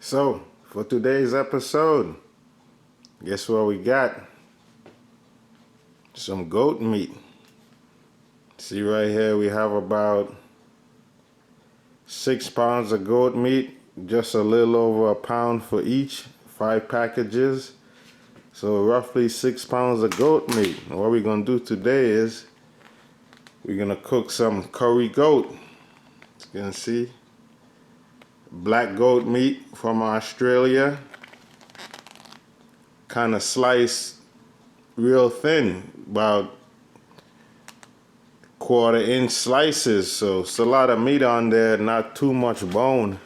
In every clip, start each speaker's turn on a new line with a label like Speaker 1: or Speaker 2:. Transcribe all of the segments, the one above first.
Speaker 1: So, for today's episode, guess what we got? Some goat meat. See right here, we have about 6 pounds of goat meat, just a little over a pound for each, 5 packages. So roughly 6 pounds of goat meat. And what we're gonna do today is we're gonna cook some curry goat. As you can see, black goat meat from Australia, kind of sliced real thin, about 1/4 inch slices. So it's a lot of meat on there, not too much bone.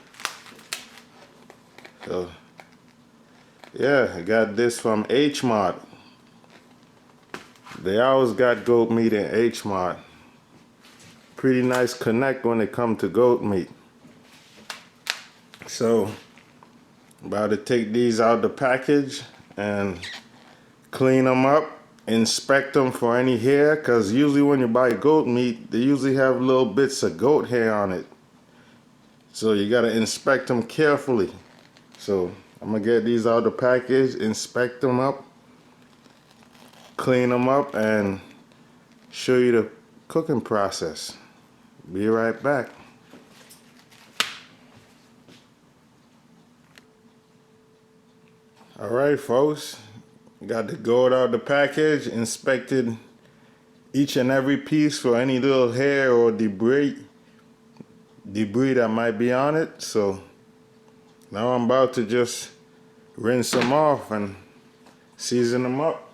Speaker 1: So yeah, I got this from H Mart. They always got goat meat in H Mart. Pretty nice connect when it comes to goat meat. So about to take these out the package and clean them up, inspect them for any hair, because usually when you buy goat meat, they usually have little bits of goat hair on it. So you got to inspect them carefully. So I'm gonna get these out of the package, inspect them up, clean them up, and show you the cooking process. Be right back. Alright folks, got the goat out of the package, inspected each and every piece for any little hair or debris that might be on it. So now I'm about to just rinse them off and season them up.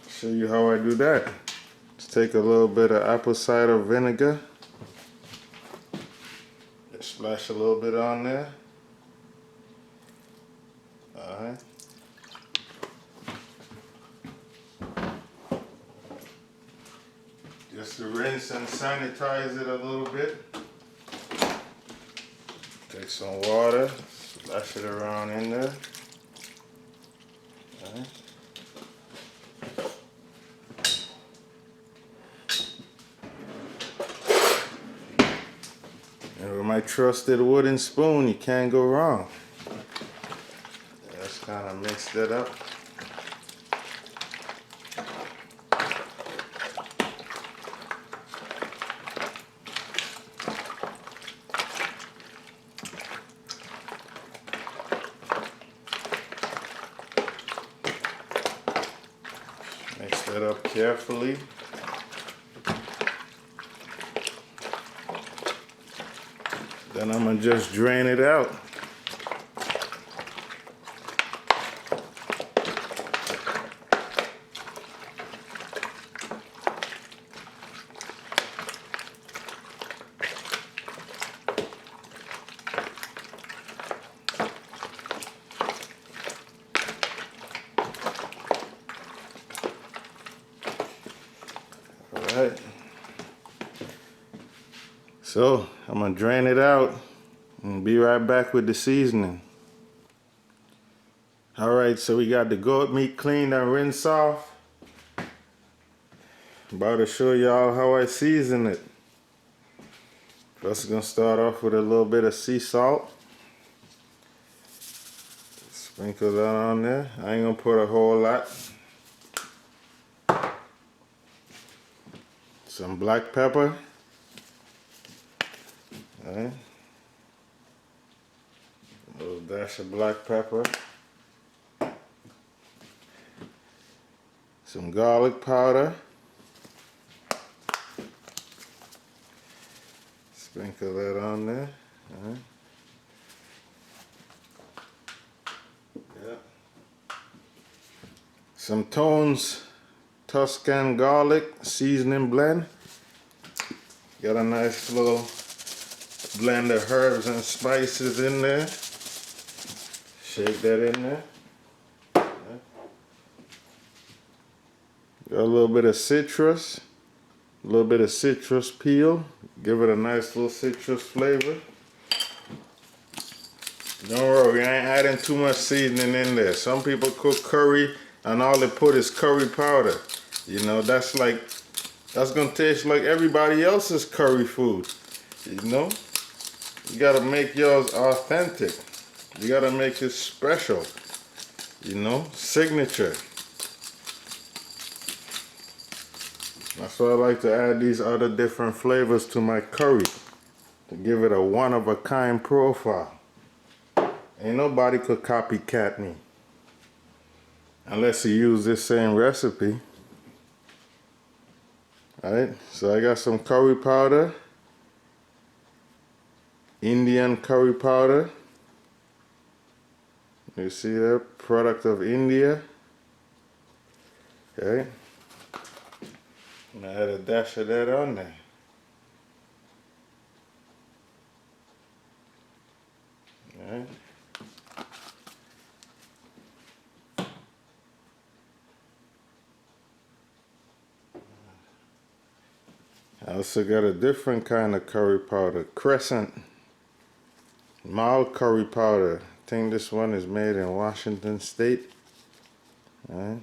Speaker 1: Show you how I do that. Just take a little bit of apple cider vinegar, just splash a little bit on there. Alright. Just to rinse and sanitize it a little bit. Take some water, splash it around in there. Alright. And with my trusted wooden spoon, you can't go wrong. Just kind of mix that up. Mix that up carefully. Then I'm gonna just drain it out. Alright. So I'm gonna drain it out and be right back with the seasoning. Alright, so we got the goat meat cleaned and rinsed off. About to show y'all how I season it. First, gonna start off with a little bit of sea salt. Sprinkle that on there. I ain't gonna put a whole lot. Some black pepper. Alright. A little dash of black pepper. Some garlic powder. Sprinkle that on there. Alright. Yeah. Some Tones Tuscan garlic seasoning blend. Got a nice little blend of herbs and spices in there. Shake that in there. Got a little bit of citrus, a little bit of citrus peel. Give it a nice little citrus flavor. Don't worry, I ain't adding too much seasoning in there. Some people cook curry and all they put is curry powder. You know, that's gonna taste like everybody else's curry food. You know? You gotta make yours authentic. You gotta make it special, you know, signature. That's why I like to add these other different flavors to my curry to give it a one-of-a-kind profile. Ain't nobody could copycat me unless you use this same recipe. Alright, so I got some curry powder, Indian curry powder. You see that? Product of India. Okay. And I had a dash of that on there. Alright. I also got a different kind of curry powder, Crescent mild curry powder. I think this one is made in Washington State. Alright.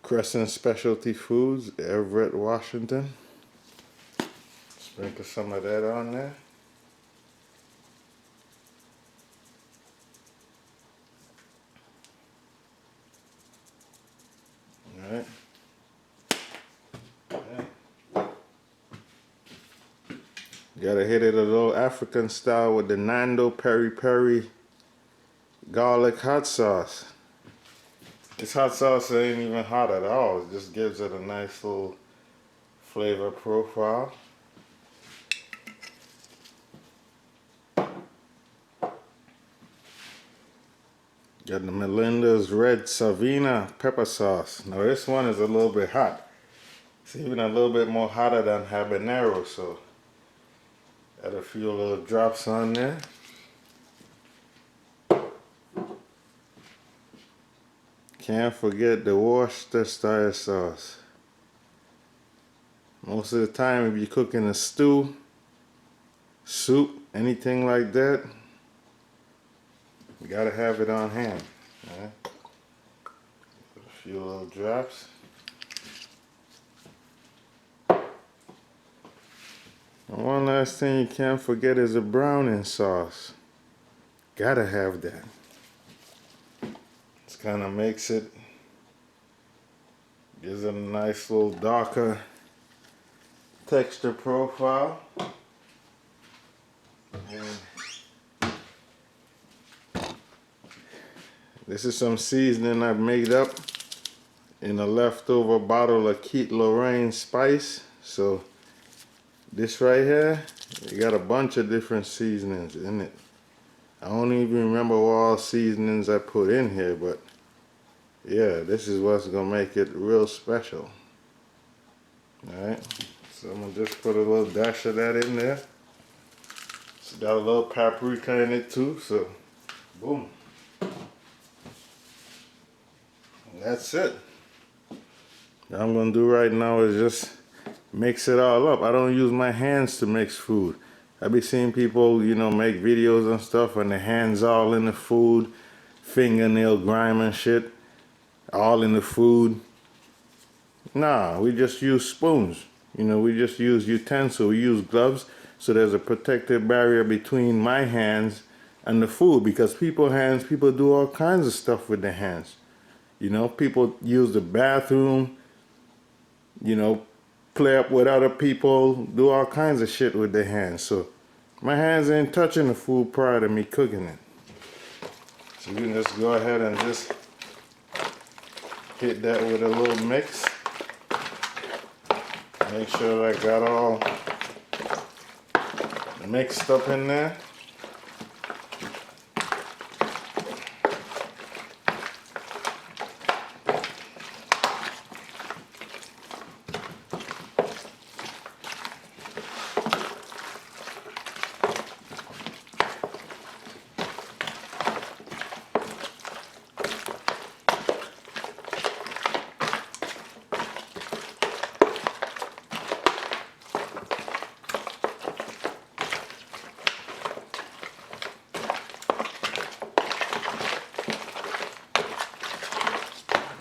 Speaker 1: Crescent Specialty Foods, Everett, Washington. Sprinkle some of that on there. Alright. Gotta hit it a little African style with the Nando Peri Peri garlic hot sauce. This hot sauce ain't even hot at all. It just gives it a nice little flavor profile. Got the Melinda's Red Savina pepper sauce. Now this one is a little bit hot. It's even a little bit more hotter than habanero, so add a few little drops on there. Can't forget the Worcestershire sauce. Most of the time if you're cooking a stew, soup, anything like that, you gotta have it on hand. Right? Put a few little drops. And one last thing you can't forget is a browning sauce. Gotta have that. This kind of makes it, gives it a nice little darker texture profile. And this is some seasoning I've made up in a leftover bottle of Keat Lorraine spice. So this right here, you got a bunch of different seasonings in it. I don't even remember what all seasonings I put in here, but yeah, this is what's gonna make it real special. Alright, so I'm gonna just put a little dash of that in there. It's got a little paprika in it too, so boom. And that's it. What I'm gonna do right now is just mix it all up. I don't use my hands to mix food. I be seeing people, you know, make videos and stuff and their hands all in the food, fingernail grime and shit, all in the food. Nah, we just use spoons. You know, we just use utensils. We use gloves, so there's a protective barrier between my hands and the food, because people do all kinds of stuff with their hands. You know, people use the bathroom, you know, play up with other people, do all kinds of shit with their hands. So my hands ain't touching the food prior to me cooking it. So you can just go ahead and just hit that with a little mix. Make sure I got all mixed up in there.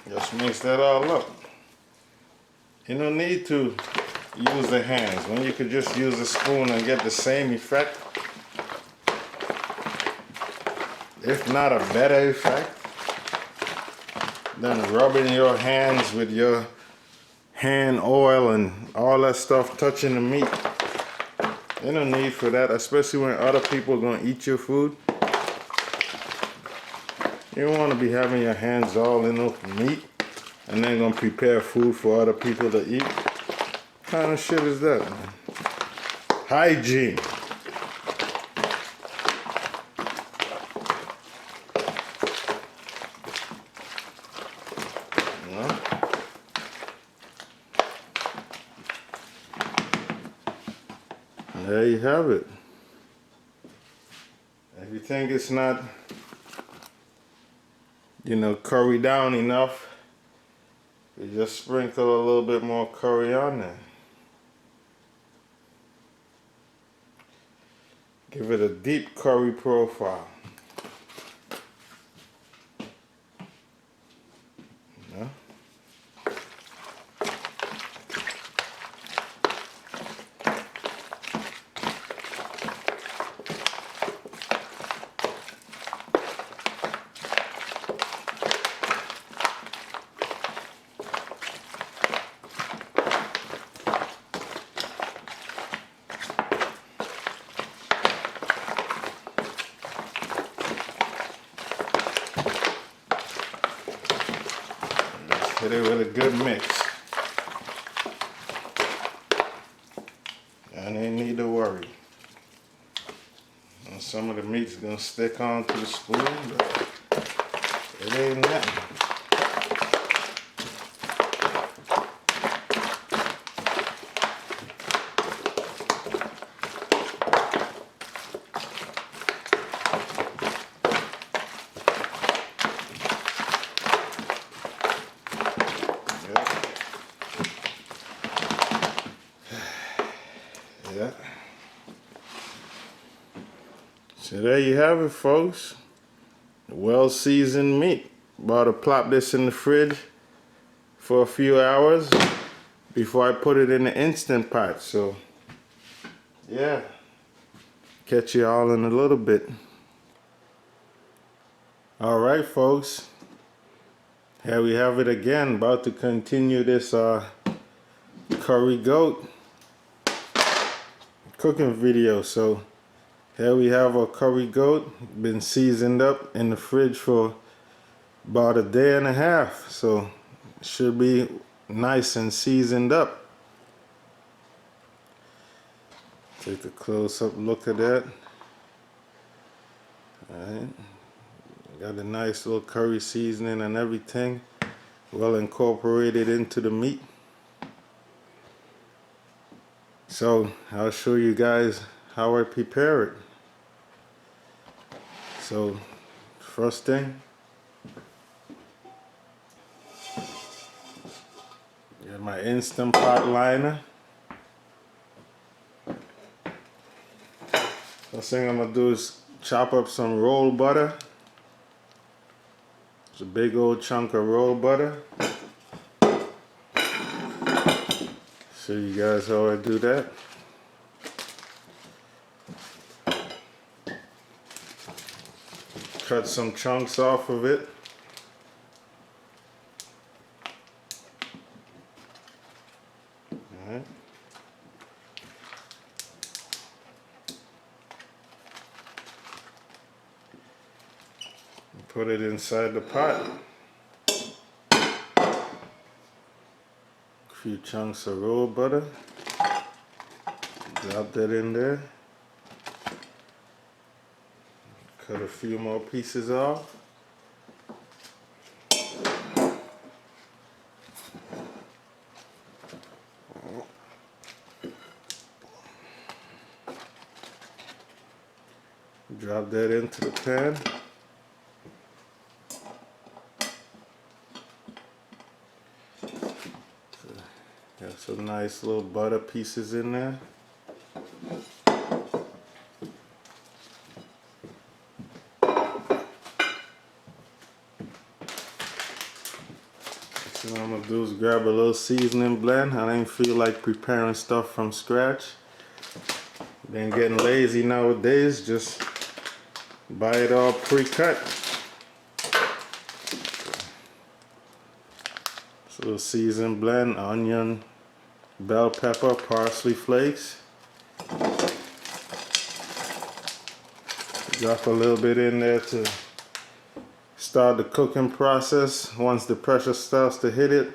Speaker 1: Just mix that all up. You don't need to use the hands. When you could just use a spoon and get the same effect, if not a better effect, than rubbing your hands with your hand oil and all that stuff touching the meat. There's no need for that, especially when other people are going to eat your food. You don't want to be having your hands all in the meat and then going to prepare food for other people to eat. What kind of shit is that, man? Hygiene. There you have it. If you think it's not, you know, curry down enough, you just sprinkle a little bit more curry on there. Give it a deep curry profile. Yeah. Hit it with a good mix. And ain't need to worry. And some of the meat's gonna stick onto the spoon, but it ain't nothing. Yeah. So there you have it, folks. Well-seasoned meat. About to plop this in the fridge for a few hours before I put it in the Instant Pot. So, yeah. Catch you all in a little bit. Alright, folks. Here we have it again. About to continue this curry goat cooking video. So here we have our curry goat, been seasoned up in the fridge for about a day and a half, so it should be nice and seasoned up. Take a close-up look at that. Alright, got a nice little curry seasoning and everything, well incorporated into the meat. So I'll show you guys how I prepare it. So first thing, got my Instant Pot liner. First thing I'm gonna do is chop up some roll butter. It's a big old chunk of roll butter. Show you guys how I do that. Cut some chunks off of it. Alright. Put it inside the pot. A few chunks of roll butter. Drop that in there. Cut a few more pieces off. Drop that into the pan. Got some nice little butter pieces in there. Next thing I'm gonna do is grab a little seasoning blend. I didn't feel like preparing stuff from scratch. Been getting lazy nowadays, just buy it all pre-cut. So a little seasoned blend, onion, bell pepper, parsley flakes. Drop a little bit in there to start the cooking process. Once the pressure starts to hit it,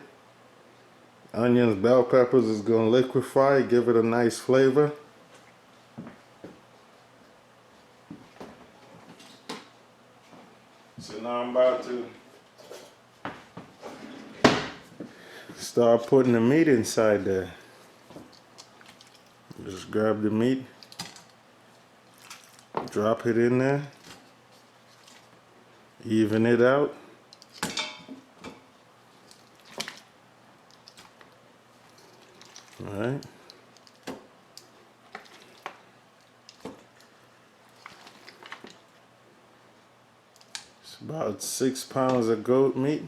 Speaker 1: onions, bell peppers is going to liquefy, give it a nice flavor. So now I'm about to start putting the meat inside there. Just grab the meat, drop it in there, even it out. Alright. It's about 6 pounds of goat meat.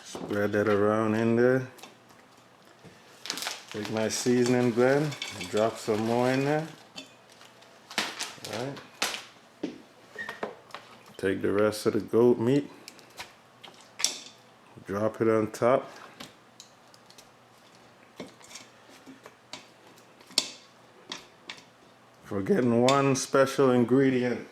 Speaker 1: Spread that around in there. Take my seasoning blend, drop some more in there. Alright. Take the rest of the goat meat, drop it on top. Forgetting one special ingredient.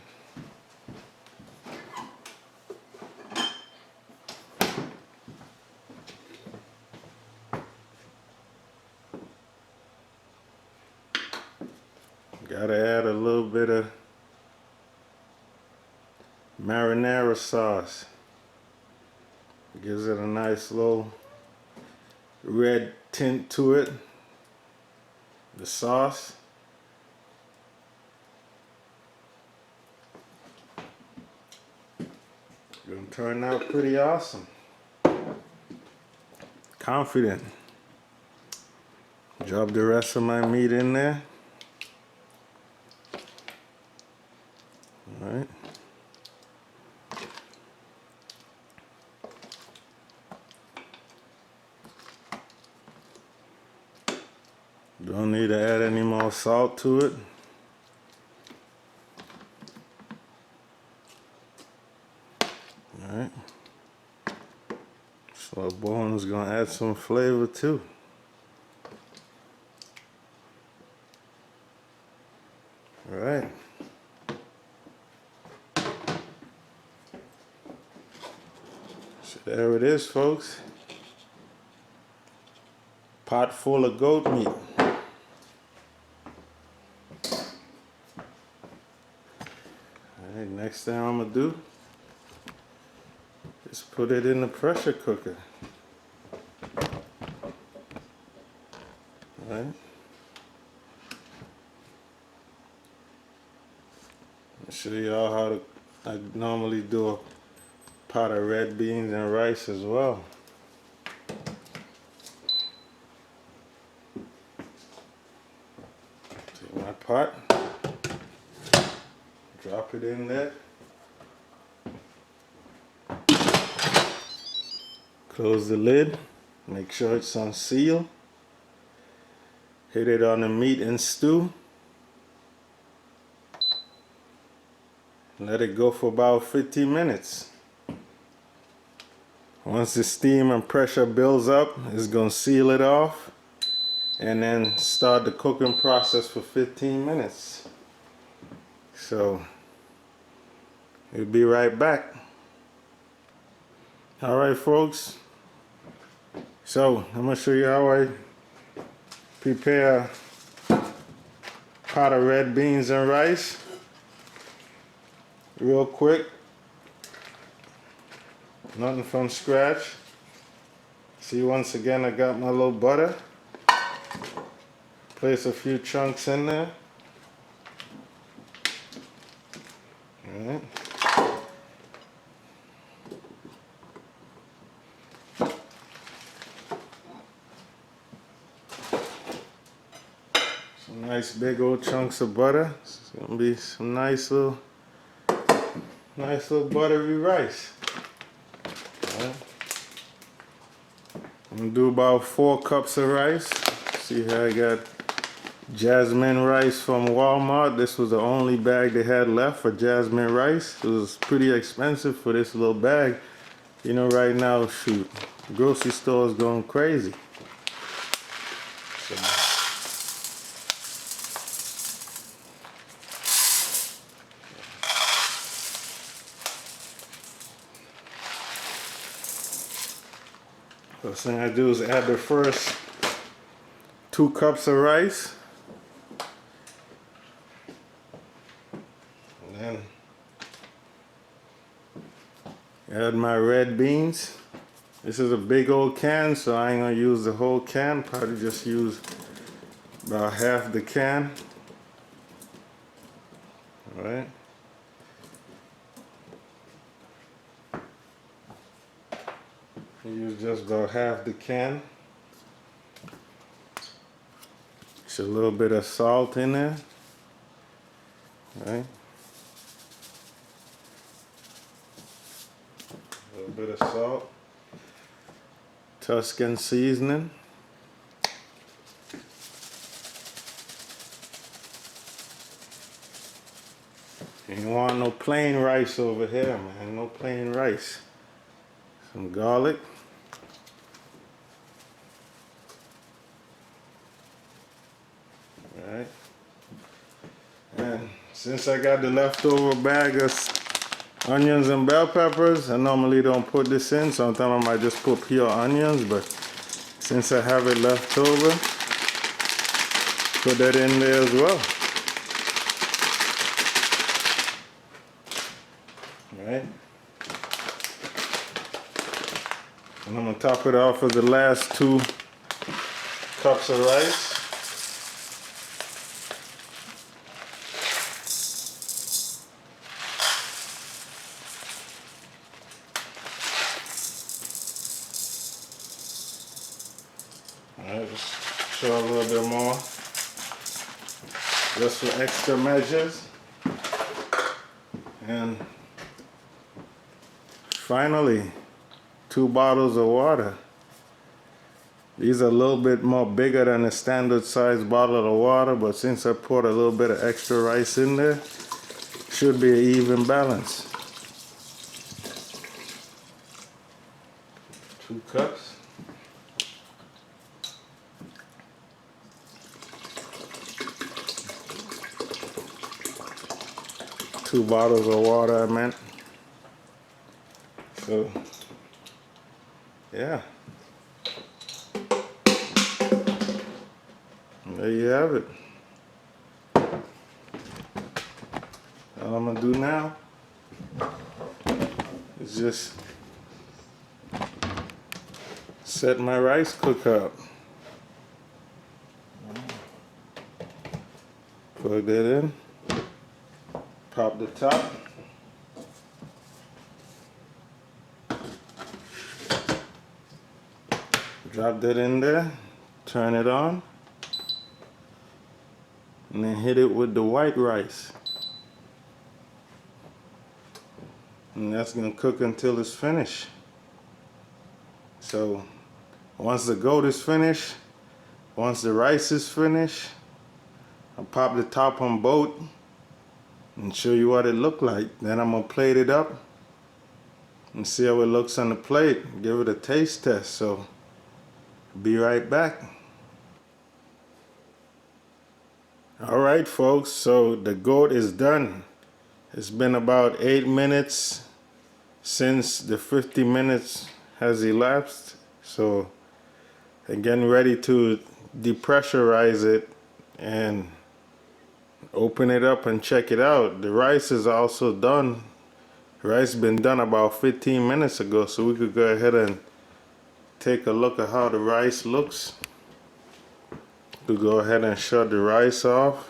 Speaker 1: Gotta add a little bit of marinara sauce. Gives it a nice little red tint to it. The sauce. Gonna turn out pretty awesome. Confident. Drop the rest of my meat in there. Alright. Don't need to add any more salt to it. Alright. Slow boiling is gonna add some flavor too. Alright. So there it is, folks. Pot full of goat meat. Alright, next thing I'm gonna do is put it in the pressure cooker. Alright. I'll show y'all how I normally do a pot of red beans and rice as well. Take my pot, drop it in there, close the lid, make sure it's unsealed, hit it on the meat and stew, let it go for about 15 minutes. Once the steam and pressure builds up, it's going to seal it off and then start the cooking process for 15 minutes. So we'll be right back. Alright folks, so I'm going to show you how I prepare a pot of red beans and rice real quick. Nothing from scratch. See, once again I got my little butter. Place a few chunks in there. Alright. Some nice big old chunks of butter. It's gonna be some nice little buttery rice. I'm gonna do about 4 cups of rice. See here I got jasmine rice from Walmart. This was the only bag they had left for jasmine rice. It was pretty expensive for this little bag. You know, right now, shoot, the grocery store is going crazy. First thing I do is add the first 2 cups of rice. And then add my red beans. This is a big old can, so I ain't gonna use the whole can. Probably just use about half the can. All right. Use just about half the can. Just a little bit of salt in there. All right. A little bit of salt. Tuscan seasoning. You don't want no plain rice over here, man. No plain rice. Some garlic. Alright. And since I got the leftover bag of onions and bell peppers, I normally don't put this in. Sometimes I might just put pure onions, but since I have it left over, put that in there as well. Alright. And I'm going to top it off with the last 2 cups of rice. Alright, just show a little bit more. Just for extra measures. And finally, 2 bottles of water. These are a little bit more bigger than a standard size bottle of water, but since I poured a little bit of extra rice in there, should be an even balance. 2 cups. Two bottles of water, I meant. So, yeah. There you have it. All I'm gonna do now is just set my rice cooker up. Plug that in. Pop the top. Drop that in there. Turn it on. And then hit it with the white rice. And that's gonna cook until it's finished. So once the goat is finished, once the rice is finished, I'll pop the top on both and show you what it looked like. Then I'm gonna plate it up and see how it looks on the plate. Give it a taste test. So be right back. All right, folks, so the goat is done. It's been about 8 minutes since the 50 minutes has elapsed. So I'm getting ready to depressurize it and open it up and check it out. The rice is also done. The rice been done about 15 minutes ago, so we could go ahead and take a look at how the rice looks. We'll go ahead and shut the rice off.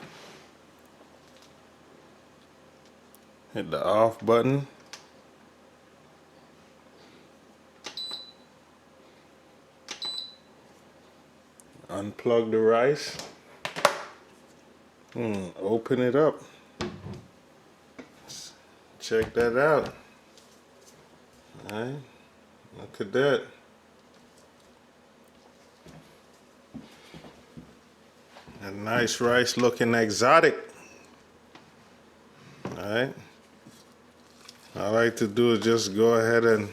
Speaker 1: Hit the off button. Unplug the rice. Open it up. Check that out. Alright, look at that. A nice rice looking exotic. Alright. All I like to do is just go ahead and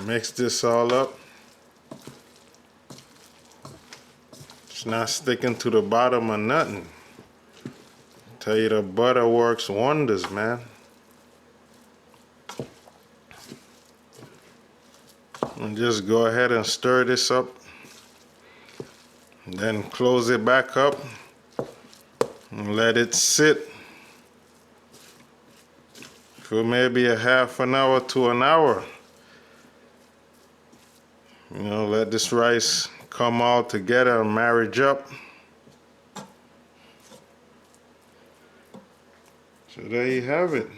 Speaker 1: mix this all up. It's not sticking to the bottom or nothing. Tell you the butter works wonders, man. And just go ahead and stir this up. Then close it back up and let it sit for maybe a half an hour to an hour. You know, let this rice come all together and marriage up. So there you have it.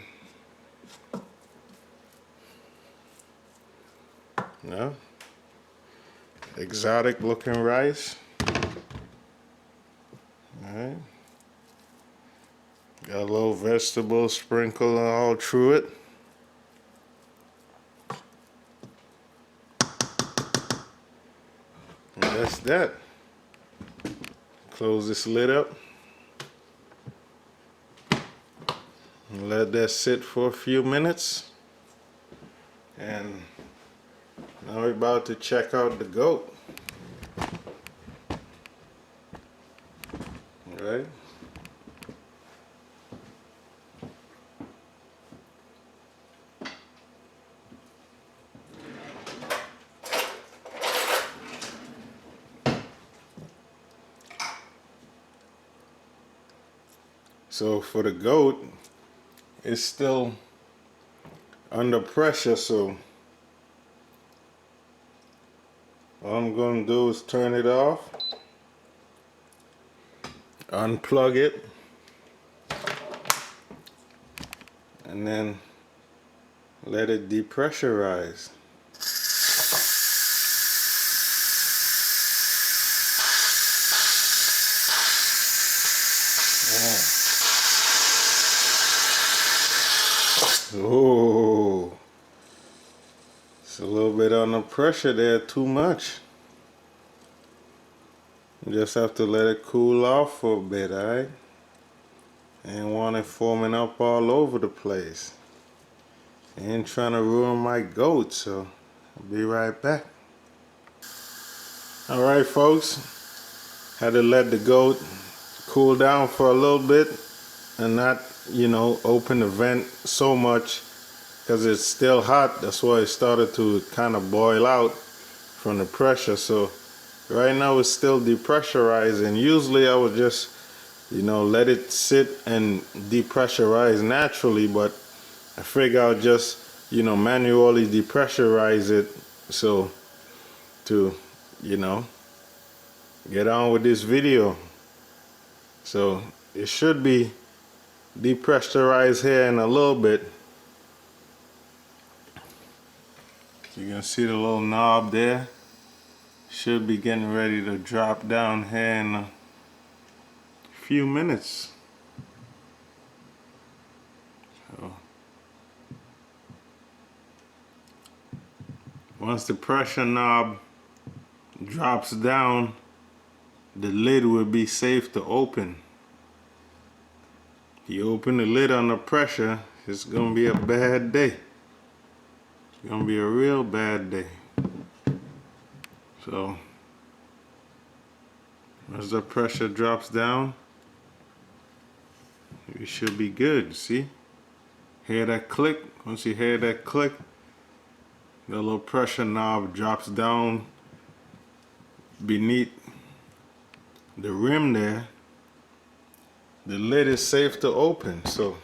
Speaker 1: Yeah. Exotic looking rice. Alright. Got a little vegetable sprinkle all through it. And that's that. Close this lid up. And let that sit for a few minutes. And now we're about to check out the goat. Alright. So for the goat, it's still under pressure, so all I'm going to do is turn it off, unplug it, and then let it depressurize. Oh, it's a little bit under pressure there, too much. You just have to let it cool off for a bit, alright? Ain't want it foaming up all over the place. Ain't trying to ruin my goat, so I'll be right back. Alright folks, had to let the goat cool down for a little bit and not, you know, open the vent so much because it's still hot. That's why it started to kind of boil out from the pressure. So right now it's still depressurizing. Usually I would just, you know, let it sit and depressurize naturally, but I figure I'll just, you know, manually depressurize it so to, you know, get on with this video. So it should be depressurized here in a little bit. You can see the little knob there. Should be getting ready to drop down here in a few minutes. So once the pressure knob drops down, the lid will be safe to open. You open the lid under pressure, it's gonna be a bad day. It's gonna be a real bad day. So as the pressure drops down, you should be good. See? Hear that click? Once you hear that click, the little pressure knob drops down beneath the rim there. The lid is safe to open, so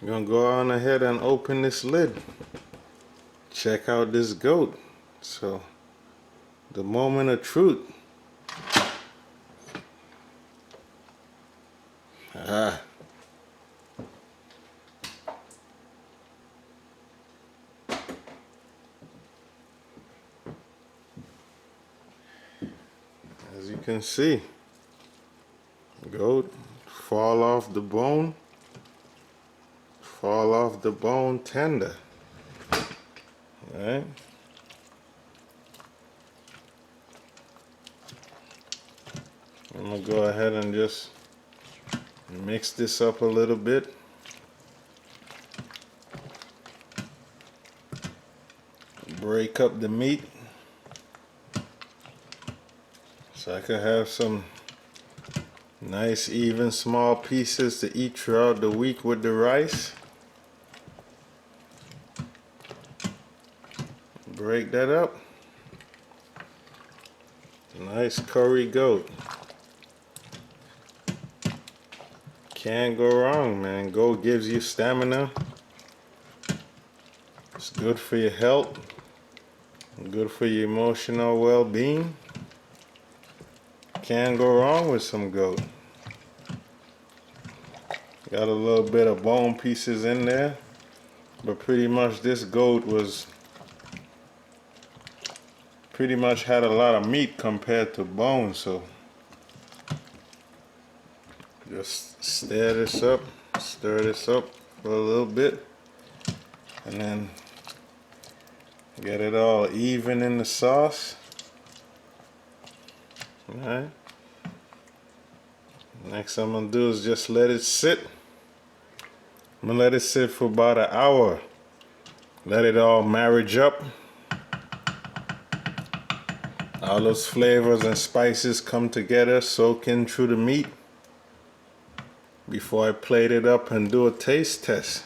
Speaker 1: I'm gonna go on ahead and open this lid. Check out this goat. So the moment of truth. Ah. As you can see, goat fall off the bone tender. All right. I'm gonna go ahead and just mix this up a little bit. Break up the meat so I can have some nice even small pieces to eat throughout the week with the rice. Break that up. Nice curry goat. Can't go wrong, man. Goat gives you stamina. It's good for your health. Good for your emotional well-being. Can't go wrong with some goat. Got a little bit of bone pieces in there, but pretty much this goat was pretty much had a lot of meat compared to bone, so just stir this up for a little bit, and then get it all even in the sauce. Alright. Next I'm gonna do is just let it sit. I'm gonna let it sit for about an hour. Let it all marriage up. All those flavors and spices come together, soak in through the meat before I plate it up and do a taste test.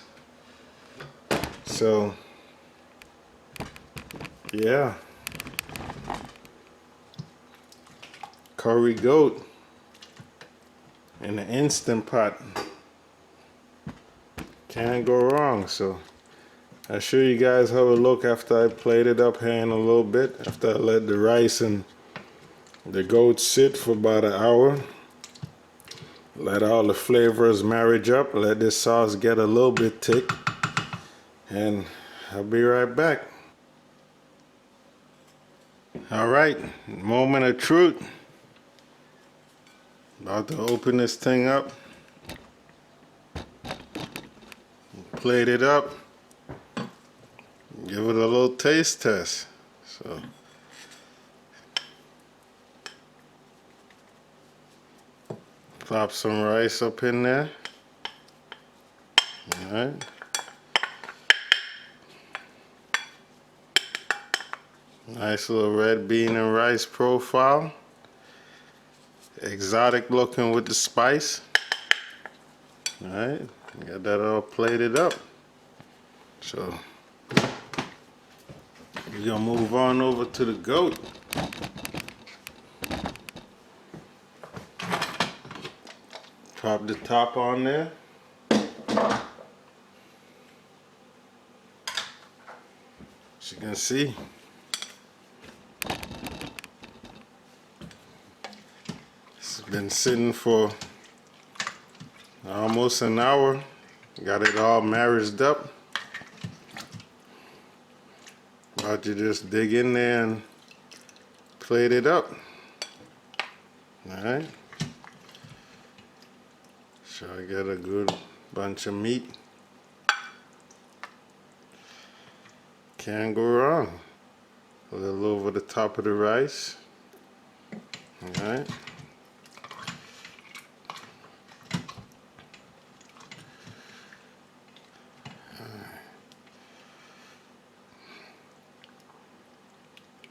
Speaker 1: So, yeah. Curry goat in an Instant Pot. Can't go wrong. So, I'll show you guys how it look after I plate it up here in a little bit. After I let the rice and the goat sit for about an hour. Let all the flavors marriage up. Let this sauce get a little bit thick. And I'll be right back. Alright, moment of truth. About to open this thing up. Plate it up. Give it a little taste test. So, plop some rice up in there. Alright. Nice little red bean and rice profile. Exotic looking with the spice. Alright, got that all plated up. So, we're gonna move on over to the goat. Pop the top on there. As you can see, it's been sitting for almost an hour. Got it all married up. About to just dig in there and plate it up. Alright. So I get a good bunch of meat. Can't go wrong. A little over the top of the rice. Alright.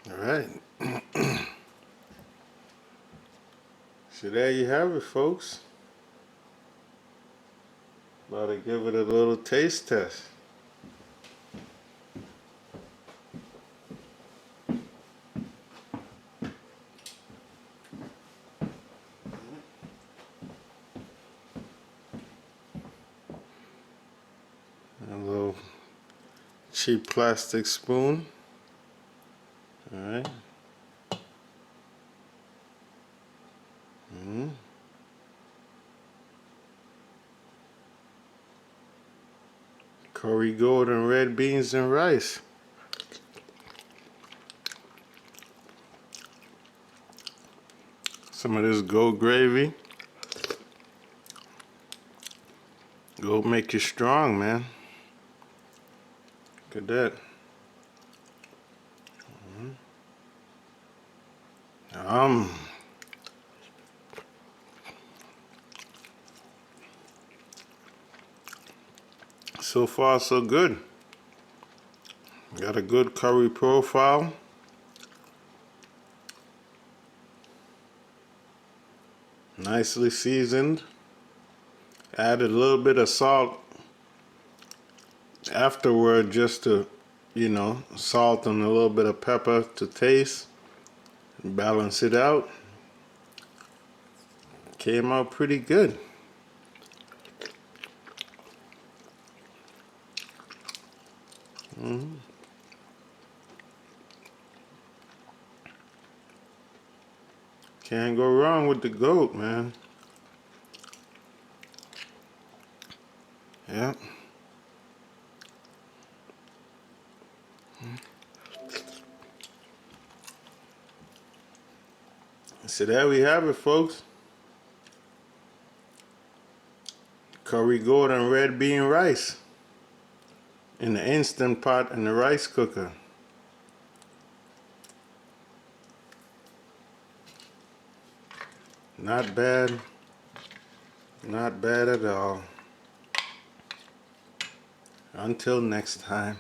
Speaker 1: Alright. So there you have it, folks. About to give it a little taste test. A little cheap plastic spoon. Alright. Curry goat and red beans and rice. Some of this goat gravy. Goat make you strong, man. Look at that. So far, so good. Got a good curry profile. Nicely seasoned. Added a little bit of salt afterward just to, you know, salt and a little bit of pepper to taste. Balance it out. Came out pretty good. Can't go wrong with the goat, man. Yeah. So there we have it, folks. Curry goat and red bean rice in the Instant Pot in the rice cooker. Not bad. Not bad at all. Until next time.